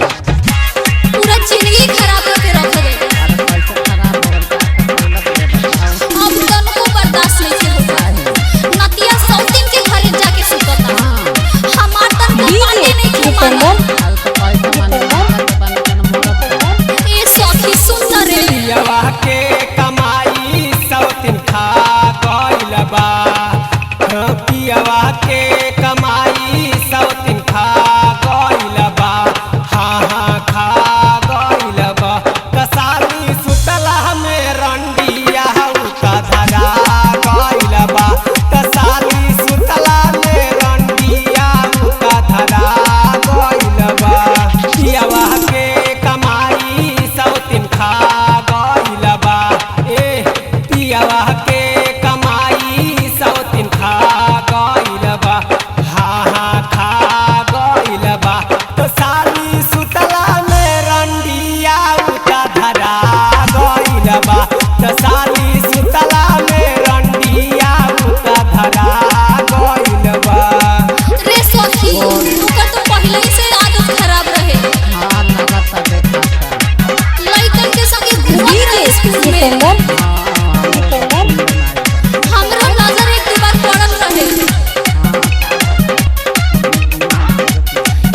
पूरा जिंदगी खराब करके रख दे। अब तनको बर्दाश्त नहीं होता नतिया सौतीन के घरे जाके सुतता हमार तनको माने नहीं के माना ए सखी सुन रे पियवा के कमाई सौतीन खा गइल बा पियवा के कमाई सौतीन खा गइल बा हाँ खा गइल बा कसाली सुतला में रंडिया उता धरा गइल बा कसाली सुतला में रंडिया उता धरा गइल बा पियवा के कमाई सौतीन खा गइल बा ए पियवा के कमाई सौतीन खा गइल बा हाँ खा गइल बा तो साली सुतला में रंडिया उता धरा गइल बा तो साली सुतला में रंडिया उता धरा गइल बा रे सखी ओकर तो पहले ही से आदत खराब रहे लइकन के संगे घूमत रहे स्कूल में हमरा नजर एक दो बार पड़ल रहे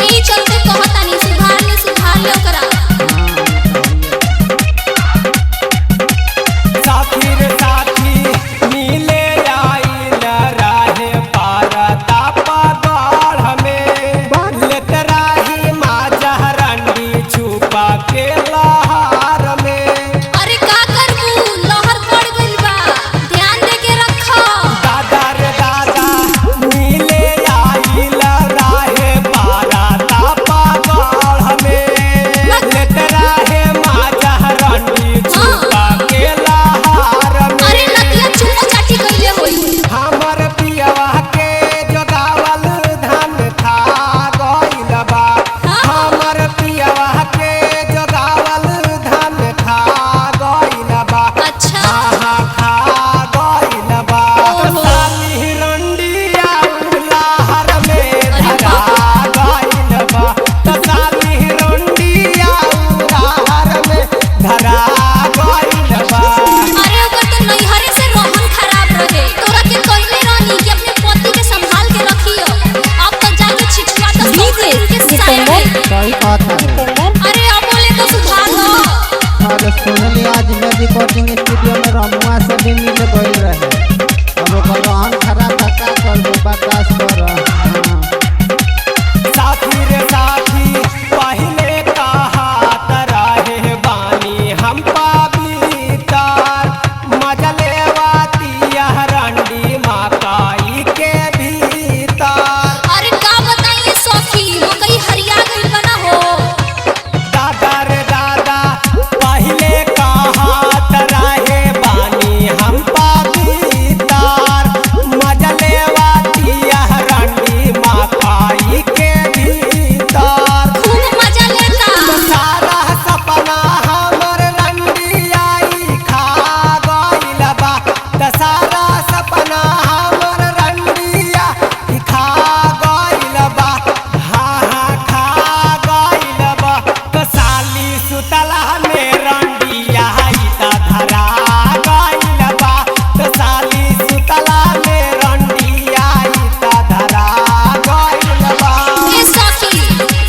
यही चलते कहतानी सुधार ले ओकरा साथी रे साथी मिले आइल रहे पारता पगार में लेत रही माजा रंडी छुपा के लहार में अरे का करबू लहर पड़ गइल बा ध्यान दे के रखो दादा रे दादा मिले आइल रहे पारता पगार में लेत रहे माजा रंडी छुपा के लहार में अरे नतिया चुम्मा चाटी कइले होई हमर पियवा के जोगावल धान खा गइल बा हमर पियवा के जोगावल धान खा गइल बा अच्छा खा गइल बा ओहो। साली रंडिया लहर में धरा गइल बा साली रंडिया लहर में धरा गइल बा अरे ओकर तो नैहरे से रोहन खराब रहे तोरा के कहले रहनी कि अपने पति के संभाल के रखियो अब तो जाके छिछुआ तो सौते के साया में सही बात है। अरे अब बोले तो सुधार लो अरे सुनली आज मैं रिकॉर्डिंग स्टूडियो में रमुआ से भी मिले गइल रहे अब ओकर रहन खराब था का करबो बर्दाश्त कर साथी रे साथी पहले कहात रहे बानी हम पवित्र मजलेवाती यह रंडी मकाई के भीतर अरे का बताइए सखी मकई हरिया गइल बना हो दादा रे दादा पहले कहात रहे बानी हम पवित्र मजलेवाती यह रंडी मकाई के भीतर खूब मजा लेता सारा सपना हमर रंडियाई खा गइल बा सारा सपना हमर रंडिया खा गइल बा खा गइल बा साली सुतला में रंडिया ता धरा गइल बा साली सुतला में रंडिया ता धरा गइल बा ए सखी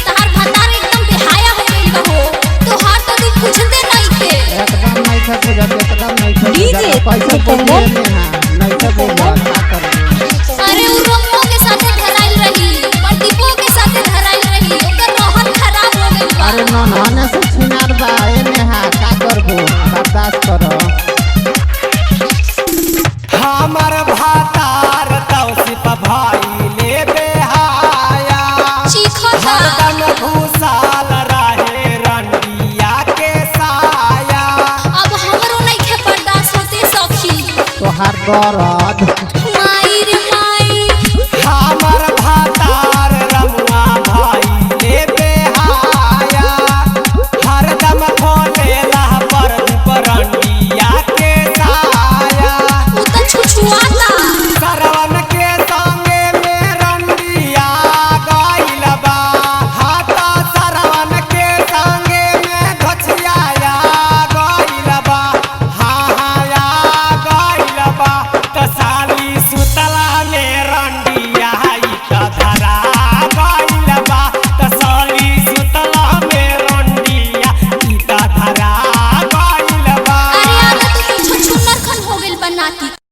तहार भतार एकदम बेहाया हो गइल बा हो तोहार तो तू पूछते नहीं थे एकदम नहीं था बुझल एकदम नहीं था बुझल पैसा बोलिए में हां नहीं था बुझल का करबो अरे उ रोमो के साथे धराइल रही प्रदीपो के साथे धराइल रही ओकर रोहन खराब हो गइल बा अरे नन्हाने से छिनार बा एने हां का करबो बर्दाश्त करो हमर भातार तौसिफ भाई ले बेहाया चीखो था हरदम घुसाल रहे रंडिया के साया अब हमरो नहीं खे बर्दाश्त होते सखी तोहार दर्द